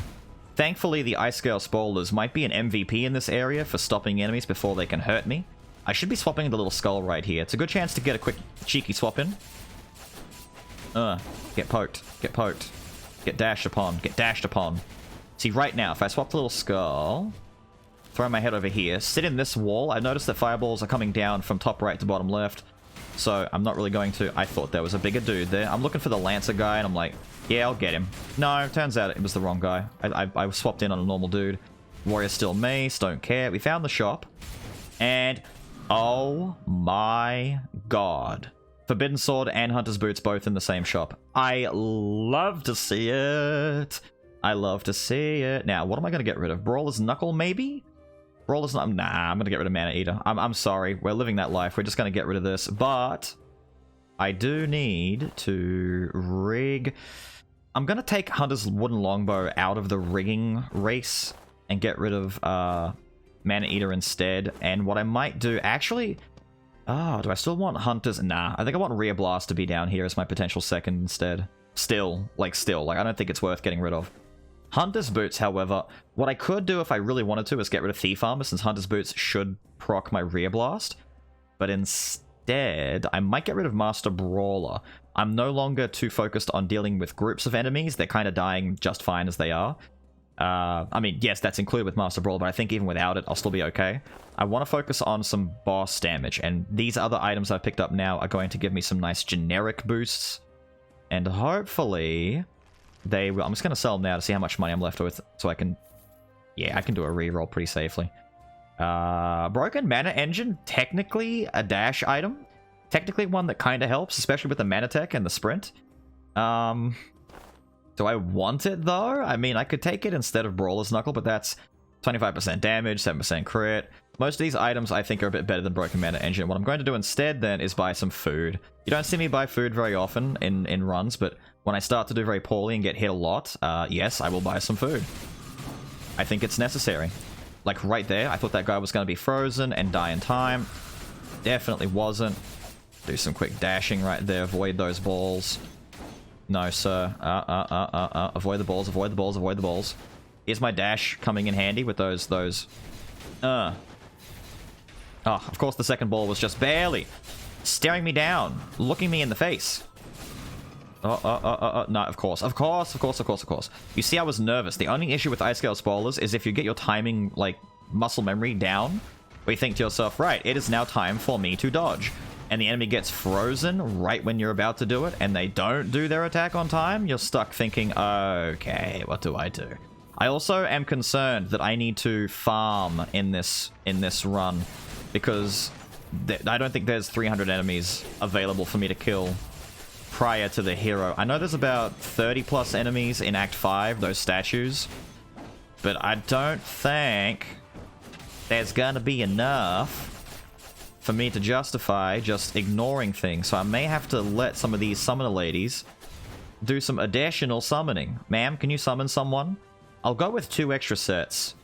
Thankfully, the Ice Scale Spoilers might be an MVP in this area for stopping enemies before they can hurt me. I should be swapping the Little Skull right here. It's a good chance to get a quick, cheeky swap in. Get poked. Get poked. Get dashed upon. Get dashed upon. See, right now, if I swap the Little Skull, throw my head over here, sit in this wall, I notice that fireballs are coming down from top right to bottom left. So I'm not really going to... I thought there was a bigger dude there. I'm looking for the Lancer guy, and I'm like, yeah, I'll get him. No, turns out it was the wrong guy. I swapped in on a normal dude. Warrior Steel Mace, don't care. We found the shop. And... oh my god. Forbidden Sword and Hunter's Boots both in the same shop. I love to see it. I love to see it. Now, what am I going to get rid of? Brawler's Knuckle, maybe? Brawler's Knuckle? Nah, I'm going to get rid of Mana Eater. I'm sorry. We're living that life. We're just going to get rid of this. But I do need to rig... I'm going to take Hunter's Wooden Longbow out of the rigging race and get rid of Mana Eater instead. And what I might do... actually, Oh, do I still want Hunters? Nah, I think I want Rear Blast to be down here as my potential second instead. Still. Like, I don't think it's worth getting rid of. Hunter's Boots, however, what I could do if I really wanted to is get rid of Thief Armor, since Hunter's Boots should proc my Rear Blast. But instead, I might get rid of Master Brawler. I'm no longer too focused on dealing with groups of enemies. They're kind of dying just fine as they are. I mean, yes, that's included with Master Brawler, but I think even without it, I'll still be okay. I want to focus on some boss damage, and these other items I've picked up now are going to give me some nice generic boosts. And hopefully, they will... I'm just going to sell them now to see how much money I'm left with, so I can... Yeah, I can do a reroll pretty safely. Broken Mana Engine, technically a dash item. Technically one that kind of helps, especially with the Mana Tech and the Sprint. Do I want it, though? I mean, I could take it instead of Brawler's Knuckle, but that's 25% damage, 7% crit. Most of these items, I think, are a bit better than Broken Mana Engine. What I'm going to do instead, then, is buy some food. You don't see me buy food very often in runs, but when I start to do very poorly and get hit a lot, yes, I will buy some food. I think it's necessary. Like, right there, I thought that guy was going to be frozen and die in time. Definitely wasn't. Do some quick dashing right there. Avoid those balls. No, sir. Avoid the balls, avoid the balls, avoid the balls. Is my dash coming in handy with those... Oh, of course the second ball was just barely staring me down, looking me in the face. No, of course. You see, I was nervous. The only issue with Ice Scale Spoilers is if you get your timing, like, muscle memory down, where you think to yourself, right, it is now time for me to dodge. And the enemy gets frozen right when you're about to do it, and they don't do their attack on time, you're stuck thinking, okay, what do I do? I also am concerned that I need to farm in this run, because I don't think there's 300 enemies available for me to kill prior to the hero. I know there's about 30 plus enemies in Act 5, those statues, but I don't think there's gonna be enough for me to justify just ignoring things. So I may have to let some of these summoner ladies do some additional summoning. Ma'am, can you summon someone? I'll go with 2 extra sets.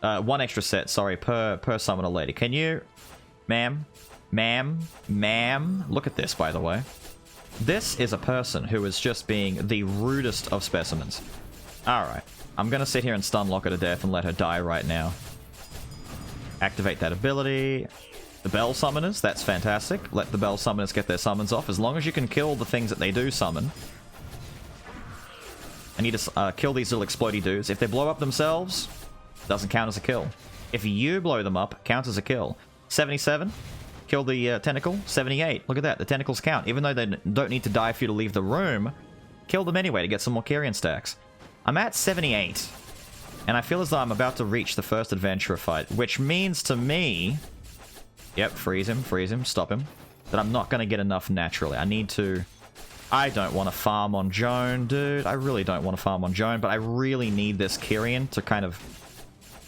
1 extra set, sorry, per summoner lady. Can you... Ma'am? Ma'am? Look at this, by the way. This is a person who is just being the rudest of specimens. Alright. I'm gonna sit here and stun lock her to death and let her die right now. Activate that ability. The Bell Summoners, that's fantastic. Let the Bell Summoners get their summons off. As long as you can kill the things that they do summon. I need to kill these little explodey dudes. If they blow up themselves, doesn't count as a kill. If you blow them up, counts as a kill. 77, kill the tentacle. 78, look at that, the tentacles count. Even though they don't need to die for you to leave the room, kill them anyway to get some more Kyrian stacks. I'm at 78, and I feel as though I'm about to reach the first adventurer fight, which means to me... Yep, freeze him, stop him. But I'm not going to get enough naturally. I need to... I don't want to farm on Joan, dude. I really don't want to farm on Joan, but I really need this Kyrian to kind of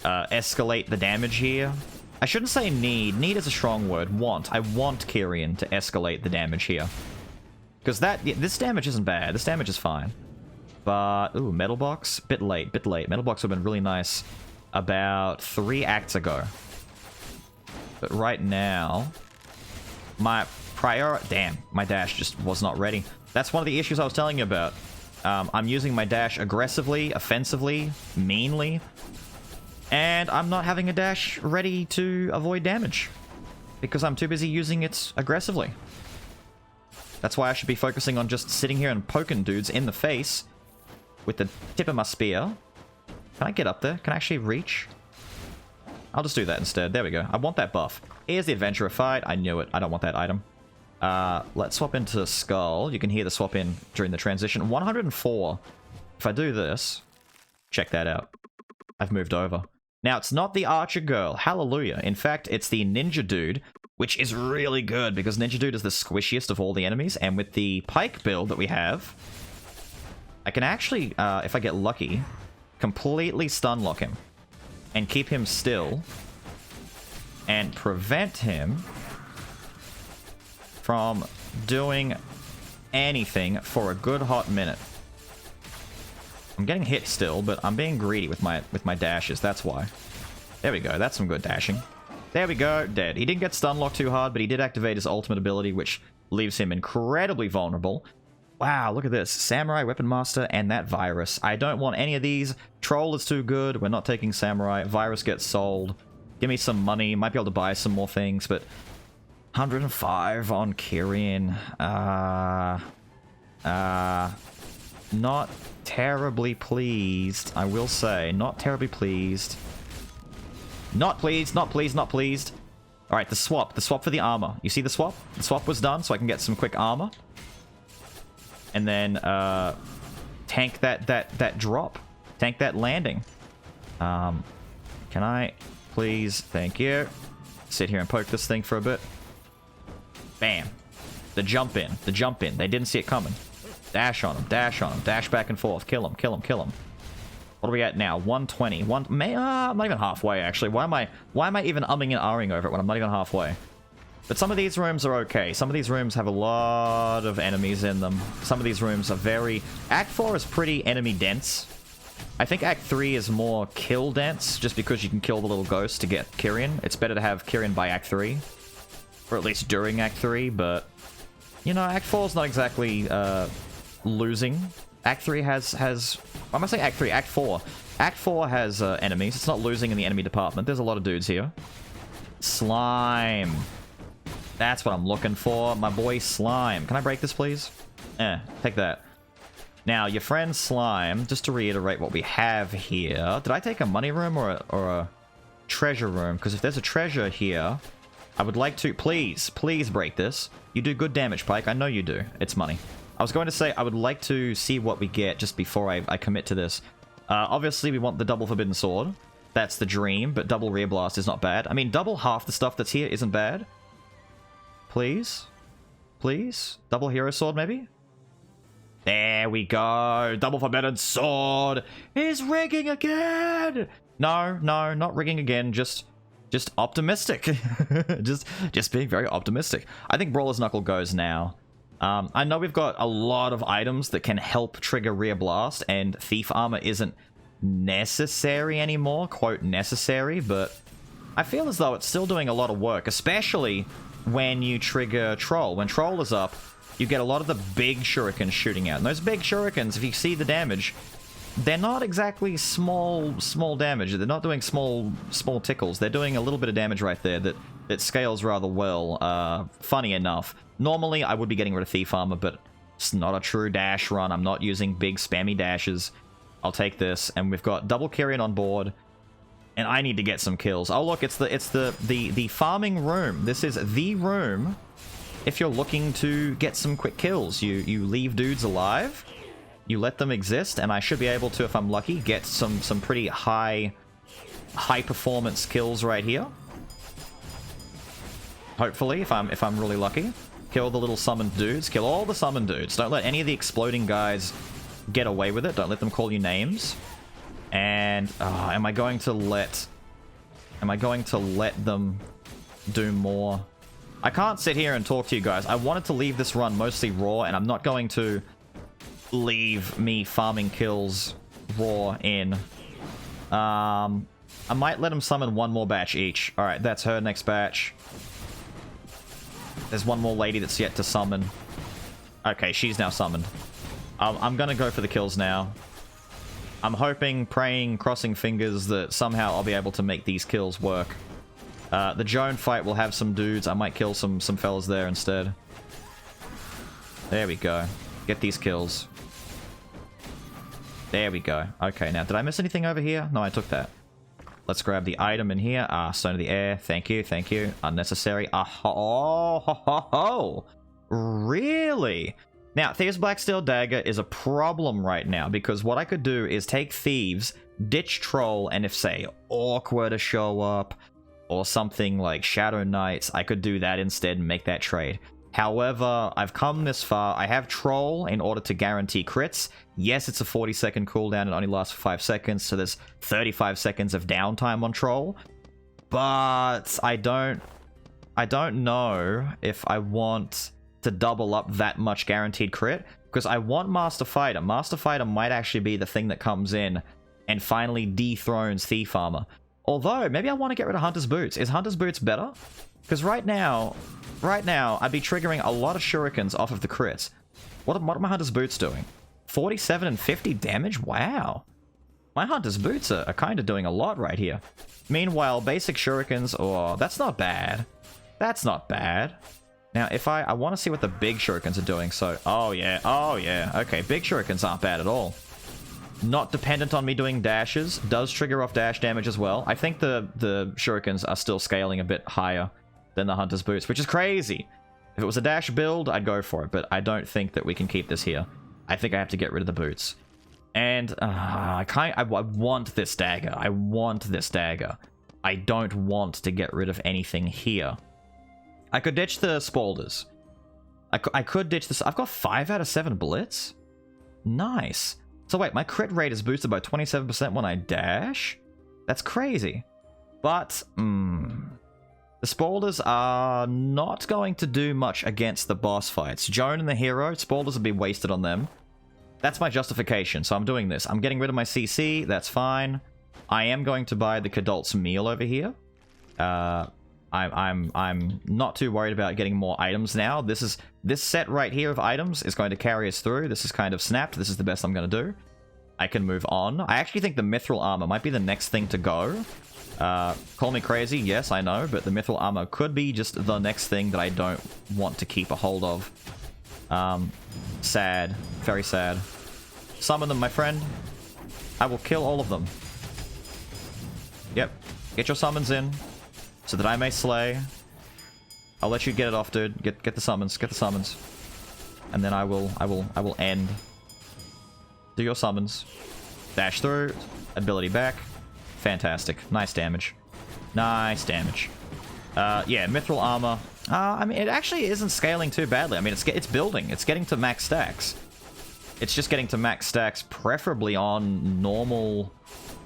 escalate the damage here. I shouldn't say need. Need is a strong word. Want. I want Kyrian to escalate the damage here. Because this damage isn't bad. This damage is fine. But, ooh, Metal Box? Bit late. Metal Box would have been really nice about 3 acts ago. But right now, my priority... Damn, my dash just was not ready. That's one of the issues I was telling you about. I'm using my dash aggressively, offensively, meanly. And I'm not having a dash ready to avoid damage. Because I'm too busy using it aggressively. That's why I should be focusing on just sitting here and poking dudes in the face with the tip of my spear. Can I get up there? Can I actually reach? I'll just do that instead. There we go. I want that buff. Here's the adventurer fight. I knew it. I don't want that item. Let's swap into Skul. You can hear the swap in during the transition. 104. If I do this, check that out. I've moved over. Now, it's not the archer girl. Hallelujah. In fact, it's the ninja dude, which is really good because ninja dude is the squishiest of all the enemies. And with the Pike build that we have, I can actually, if I get lucky, completely stun lock him. And keep him still. And prevent him from doing anything for a good hot minute. I'm getting hit still, but I'm being greedy with my dashes, that's why. There we go, that's some good dashing. There we go, dead. He didn't get stun locked too hard, but he did activate his ultimate ability, which leaves him incredibly vulnerable. Wow, look at this. Samurai, Weapon Master, and that Virus. I don't want any of these. Troll is too good. We're not taking Samurai. Virus gets sold. Give me some money. Might be able to buy some more things, but 105 on Kyrian. Not terribly pleased, I will say. Not terribly pleased. Not pleased, not pleased, not pleased. Alright, the swap for the armor. You see the swap? The swap was done, so I can get some quick armor. And then, tank that drop. Tank that landing. Can I please? Thank you. Sit here and poke this thing for a bit. Bam. The jump in. The jump in. They didn't see it coming. Dash on him. Dash on him. Dash back and forth. Kill him. Kill him. Kill him. What are we at now? 120. I'm not even halfway, actually. Why am I even umming and ahhing over it when I'm not even halfway? But some of these rooms are okay. Some of these rooms have a lot of enemies in them. Some of these rooms are very... Act 4 is pretty enemy dense. I think Act 3 is more kill dense, just because you can kill the little ghost to get Kyrian. It's better to have Kyrian by Act 3. Or at least during Act 3, but... You know, Act 4 is not exactly losing. Act 3 has... Why am I saying Act 3? Act 4. Act 4 has enemies. It's not losing in the enemy department. There's a lot of dudes here. Slime. That's what I'm looking for. My boy Slime. Can I break this, please? Take that. Now, your friend Slime, just to reiterate what we have here. Did I take a money room or a treasure room? Because if there's a treasure here, I would like to... Please break this. You do good damage, Pike. I know you do. It's money. I was going to say, I would like to see what we get just before I commit to this. Obviously, we want the double Forbidden Sword. That's the dream, but double Rear Blast is not bad. I mean, double half the stuff that's here isn't bad. Please? Please? Double Hero Sword, maybe? There we go. Double Forbidden Sword is rigging again. No, not rigging again. Just optimistic. just being very optimistic. I think Brawler's Knuckle goes now. I know we've got a lot of items that can help trigger Rear Blast, and Thief Armor isn't necessary anymore. Quote, necessary, but I feel as though it's still doing a lot of work, especially when you trigger Troll. When Troll is up, you get a lot of the big shurikens shooting out. And those big shurikens, if you see the damage, they're not exactly small damage. They're not doing small tickles. They're doing a little bit of damage right there that scales rather well. Funny enough. Normally, I would be getting rid of Thief Armor, but it's not a true dash run. I'm not using big spammy dashes. I'll take this, and we've got double Kyrian on board, and I need to get some kills. Oh look, it's the farming room. This is the room if you're looking to get some quick kills. You leave dudes alive, you let them exist, and I should be able to, if I'm lucky, get some pretty high performance kills right here. Hopefully, if I'm really lucky. Kill the little summoned dudes. Kill all the summoned dudes. Don't let any of the exploding guys get away with it. Don't let them call you names. And am I going to let them do more? I can't sit here and talk to you guys. I wanted to leave this run mostly raw, and I'm not going to leave me farming kills raw in. I might let them summon one more batch each. All right, that's her next batch. There's one more lady that's yet to summon. Okay, she's now summoned. I'm gonna go for the kills now. I'm hoping, praying, crossing fingers that somehow I'll be able to make these kills work. The Joan fight will have some dudes. I might kill some fellas there instead. There we go. Get these kills. There we go. Okay, now, did I miss anything over here? No, I took that. Let's grab the item in here. Stone of the Air. Thank you, thank you. Unnecessary. Oh, really? Now, Thieves' Black Steel Dagger is a problem right now, because what I could do is take Thieves, ditch Troll, and if, say, Orc were to show up, or something like Shadow Knights, I could do that instead and make that trade. However, I've come this far. I have Troll in order to guarantee crits. Yes, it's a 40-second cooldown. It only lasts for 5 seconds, so there's 35 seconds of downtime on Troll. But I don't know if I want to double up that much guaranteed crit, because I want Master Fighter. Master Fighter might actually be the thing that comes in and finally dethrones Thief Armor. Although, maybe I want to get rid of Hunter's Boots. Is Hunter's Boots better? Because right now, I'd be triggering a lot of shurikens off of the crits. What are my Hunter's Boots doing? 47 and 50 damage? Wow. My Hunter's Boots are kind of doing a lot right here. Meanwhile, basic shurikens, oh, that's not bad. That's not bad. Now, if I want to see what the big shurikens are doing, so... Oh, yeah. Okay, big shurikens aren't bad at all. Not dependent on me doing dashes. Does trigger off dash damage as well. I think the shurikens are still scaling a bit higher than the Hunter's Boots, which is crazy. If it was a dash build, I'd go for it, but I don't think that we can keep this here. I think I have to get rid of the boots. And I want this dagger. I want this dagger. I don't want to get rid of anything here. I could ditch the Spaulders. I could ditch this. I've got 5 out of 7 Blitz. Nice. So wait, my crit rate is boosted by 27% when I dash? That's crazy. But, the Spaulders are not going to do much against the boss fights. Joan and the hero, Spaulders would be wasted on them. That's my justification, so I'm doing this. I'm getting rid of my CC, that's fine. I am going to buy the Kadolt's meal over here. I'm not too worried about getting more items now. This set right here of items is going to carry us through. This is kind of snapped. This is the best I'm going to do. I can move on. I actually think the Mithril Armor might be the next thing to go. Call me crazy, yes, I know, but the Mithril Armor could be just the next thing that I don't want to keep a hold of. Sad. Very sad. Summon them, my friend. I will kill all of them. Yep. Get your summons in, so that I may slay. I'll let you get it off, dude. Get the summons. Get the summons. And then I will end. Do your summons. Dash through. Ability back. Fantastic. Nice damage. Nice damage. Yeah, Mithril Armor. I mean, it actually isn't scaling too badly. I mean, it's building. It's getting to max stacks. It's just getting to max stacks, preferably on normal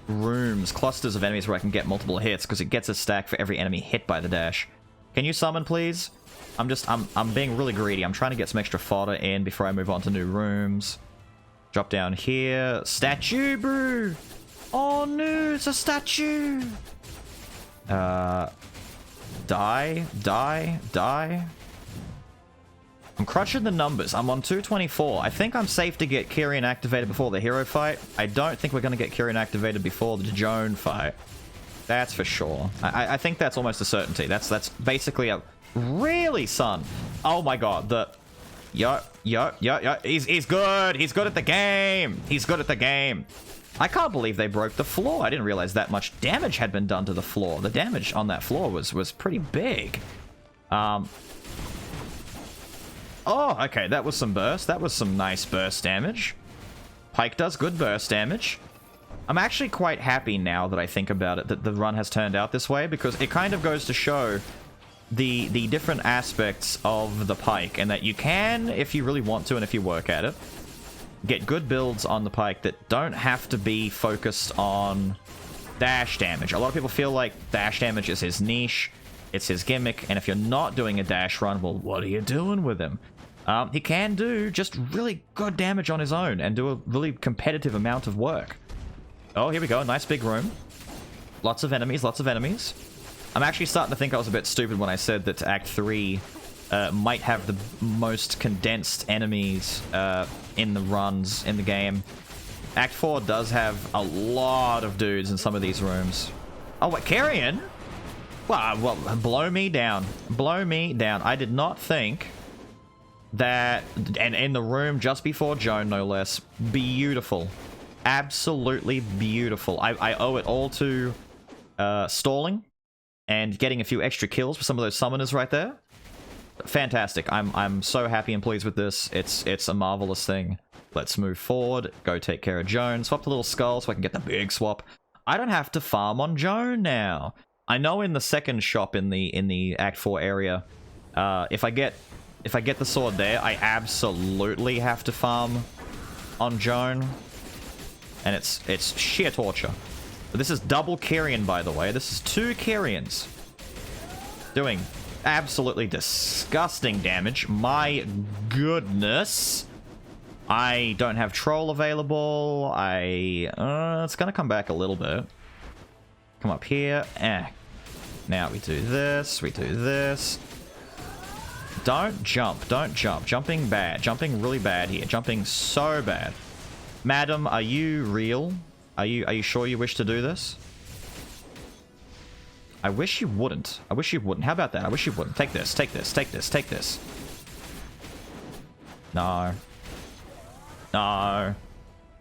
rooms, clusters of enemies where I can get multiple hits, because it gets a stack for every enemy hit by the dash. Can you summon, please? I'm being really greedy. I'm trying to get some extra fodder in before I move on to new rooms. Drop down here. Statue, bro! Oh no, it's a statue! Die. I'm crushing the numbers. I'm on 224. I think I'm safe to get Kyrian activated before the hero fight. I don't think we're going to get Kyrian activated before the Joan fight. That's for sure. I think that's almost a certainty. That's basically a... Really, son? Oh my god, the... Yo. He's good. He's good at the game. He's good at the game. I can't believe they broke the floor. I didn't realize that much damage had been done to the floor. The damage on that floor was pretty big. Oh, okay, that was some burst. That was some nice burst damage. Pike does good burst damage. I'm actually quite happy now that I think about it that the run has turned out this way, because it kind of goes to show the different aspects of the Pike, and that you can, if you really want to and if you work at it, get good builds on the Pike that don't have to be focused on dash damage. A lot of people feel like dash damage is his niche, it's his gimmick, and if you're not doing a dash run, well, what are you doing with him? He can do just really good damage on his own and do a really competitive amount of work. Oh, here we go. Nice big room. Lots of enemies, lots of enemies. I'm actually starting to think I was a bit stupid when I said that Act 3 might have the most condensed enemies in the runs in the game. Act 4 does have a lot of dudes in some of these rooms. Oh, what, Carrion? Well, blow me down. Blow me down. I did not think that... And in the room just before Joan, no less. Beautiful. Absolutely beautiful. I owe it all to stalling and getting a few extra kills for some of those summoners right there. Fantastic. I'm so happy and pleased with this. It's a marvelous thing. Let's move forward. Go take care of Joan. Swap the little skull so I can get the big swap. I don't have to farm on Joan now. I know in the second shop in the Act 4 area, if I get the sword there, I absolutely have to farm on Joan. And it's sheer torture. But this is double Kyrian, by the way. This is 2 Kyrians doing absolutely disgusting damage. My goodness. I don't have Troll available. It's gonna come back a little bit. Come up here. Now we do this. We do this. Don't jump. Don't jump. Jumping bad. Jumping really bad here. Jumping so bad. Madam, are you real? Are you sure you wish to do this? I wish you wouldn't. I wish you wouldn't. How about that? I wish you wouldn't. Take this. Take this. Take this. Take this. No. No.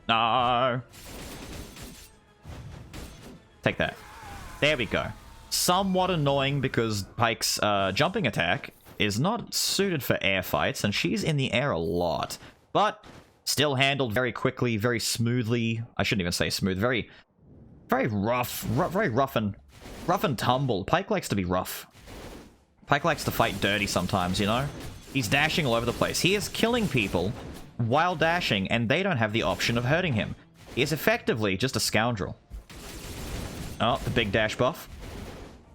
No. Take that. There we go. Somewhat annoying because Pike's jumping attack is not suited for air fights, and she's in the air a lot. But still handled very quickly, very smoothly. I shouldn't even say smooth. Very rough. Very rough and tumble. Pike likes to be rough. Pike likes to fight dirty sometimes, you know? He's dashing all over the place. He is killing people while dashing, and they don't have the option of hurting him. He is effectively just a scoundrel. Oh, the big dash buff.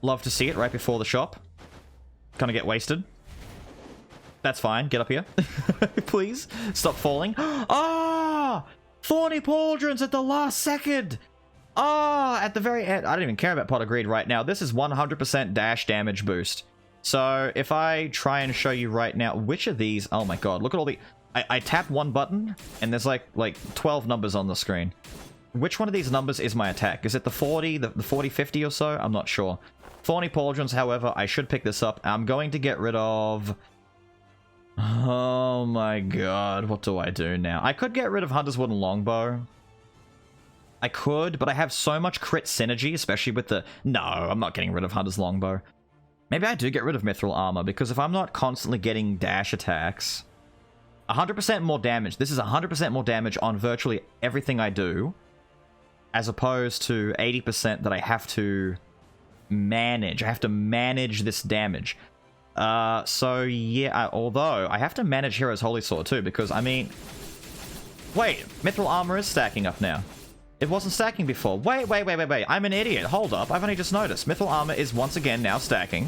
Love to see it right before the shop. Gonna get wasted. That's fine. Get up here. Please. Stop falling. Ah! Thorny Pauldrons at the last second! Ah! At the very end. I don't even care about Pot of Greed right now. This is 100% dash damage boost. So, if I try and show you right now, which of these... Oh my god, look at all the... I tap one button, and there's like 12 numbers on the screen. Which one of these numbers is my attack? Is it the 40, the 40, 50 or so? I'm not sure. Thorny Pauldrons, however, I should pick this up. I'm going to get rid of... Oh my god, what do I do now? I could get rid of Hunter's Wooden Longbow. I could, but I have so much crit synergy, especially with the... No, I'm not getting rid of Hunter's Longbow. Maybe I do get rid of Mithril Armor, because if I'm not constantly getting dash attacks... 100% more damage. This is 100% more damage on virtually everything I do, as opposed to 80% that I have to manage. I have to manage this damage. So yeah, although I have to manage Hero's Holy Sword too, because I mean... Wait, Mithril Armor is stacking up now. It wasn't stacking before. Wait. I'm an idiot. Hold up. I've only just noticed. Mithril Armor is once again now stacking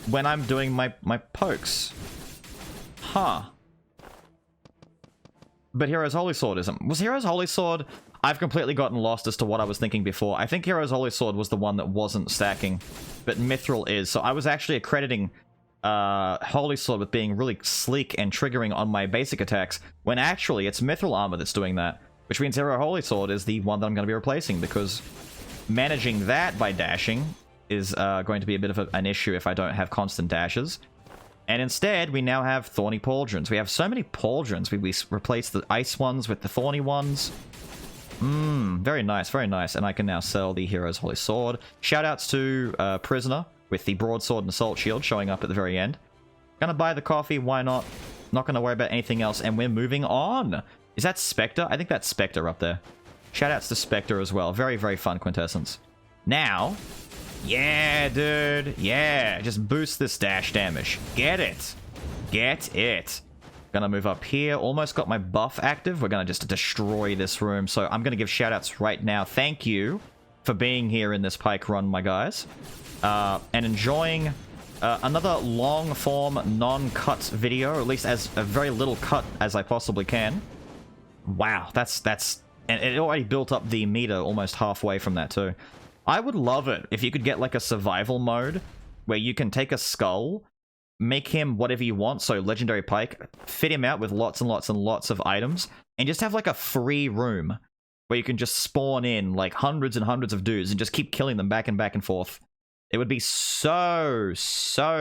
when I'm doing my pokes. Huh. But Hero's Holy Sword isn't. Was Hero's Holy Sword... I've completely gotten lost as to what I was thinking before. I think Hero's Holy Sword was the one that wasn't stacking, but Mithril is. So I was actually accrediting Holy Sword with being really sleek and triggering on my basic attacks, when actually it's Mithril Armor that's doing that. Which means Hero Holy Sword is the one that I'm going to be replacing, because managing that by dashing is going to be a bit of an issue if I don't have constant dashes. And instead, we now have Thorny Pauldrons. We have so many Pauldrons. We replace the ice ones with the thorny ones. Very nice, very nice. And I can now sell the Hero's Holy Sword. Shoutouts to Prisoner with the Broadsword and Assault Shield showing up at the very end. Gonna buy the coffee, why not? Not gonna worry about anything else, and we're moving on. Is that Spectre? I think that's Spectre up there. Shoutouts to Spectre as well. Very, very fun quintessence. Now... Yeah, dude. Yeah. Just boost this dash damage. Get it. Get it. Gonna move up here. Almost got my buff active. We're gonna just destroy this room. So I'm gonna give shoutouts right now. Thank you for being here in this Pike run, my guys. And enjoying another long-form, non-cut video. Or at least as a very little cut as I possibly can. Wow. That's... And it already built up the meter almost halfway from that too. I would love it if you could get like a survival mode where you can take a skull, make him whatever you want, so Legendary Pike, fit him out with lots and lots and lots of items, and just have like a free room where you can just spawn in like hundreds and hundreds of dudes and just keep killing them back and forth. It would be so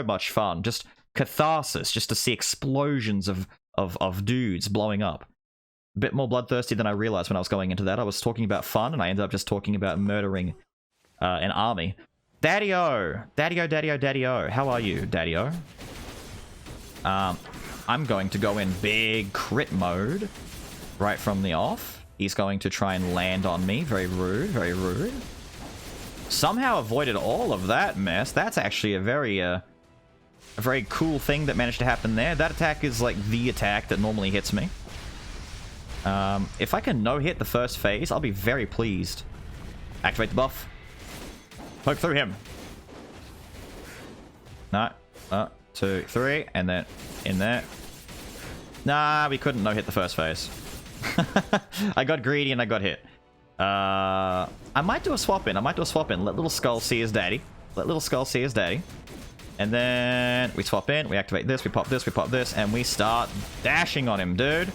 much fun. Just catharsis, just to see explosions of dudes blowing up. A bit more bloodthirsty than I realized when I was going into that. I was talking about fun, and I ended up just talking about murdering an army. Daddy-o! Daddy-o, Daddy-o, Daddy-o. How are you, Daddy-o? I'm going to go in big crit mode right from the off. He's going to try and land on me. Very rude, very rude. Somehow avoided all of that mess. That's actually a very cool thing that managed to happen there. That attack is like the attack that normally hits me. If I can no-hit the first phase, I'll be very pleased. Activate the buff. Poke through him. No. 2, 3, and then in there. Nah, we couldn't no-hit the first phase. I got greedy and I got hit. I might do a swap in. Let little Skul see his daddy. And then we swap in, we activate this, we pop this, and we start dashing on him, dude.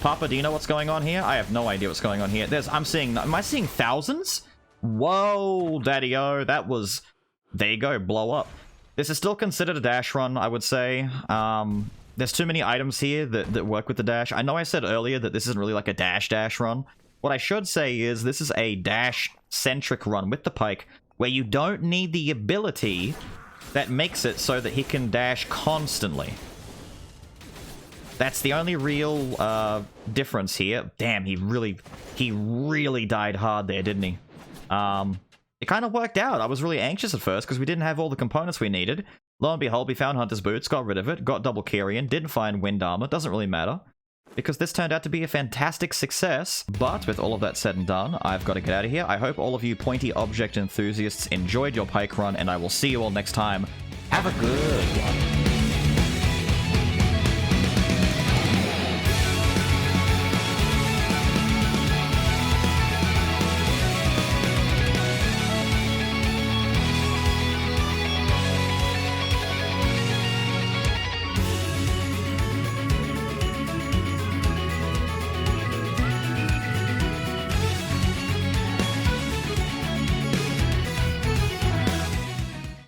Papa, do you know what's going on here? I have no idea what's going on here. Am I seeing thousands? Whoa, daddy-o, that was... There you go, blow up. This is still considered a dash run, I would say. There's too many items here that work with the dash. I know I said earlier that this isn't really like a dash run. What I should say is this is a dash-centric run with the Pike, where you don't need the ability that makes it so that he can dash constantly. That's the only real difference here. Damn, he really died hard there, didn't he? It kind of worked out. I was really anxious at first because we didn't have all the components we needed. Lo and behold, we found Hunter's Boots, got rid of it, got double Kyrian, didn't find Wind Armor, doesn't really matter. Because this turned out to be a fantastic success. But with all of that said and done, I've got to get out of here. I hope all of you pointy object enthusiasts enjoyed your Pike run, and I will see you all next time. Have a good one.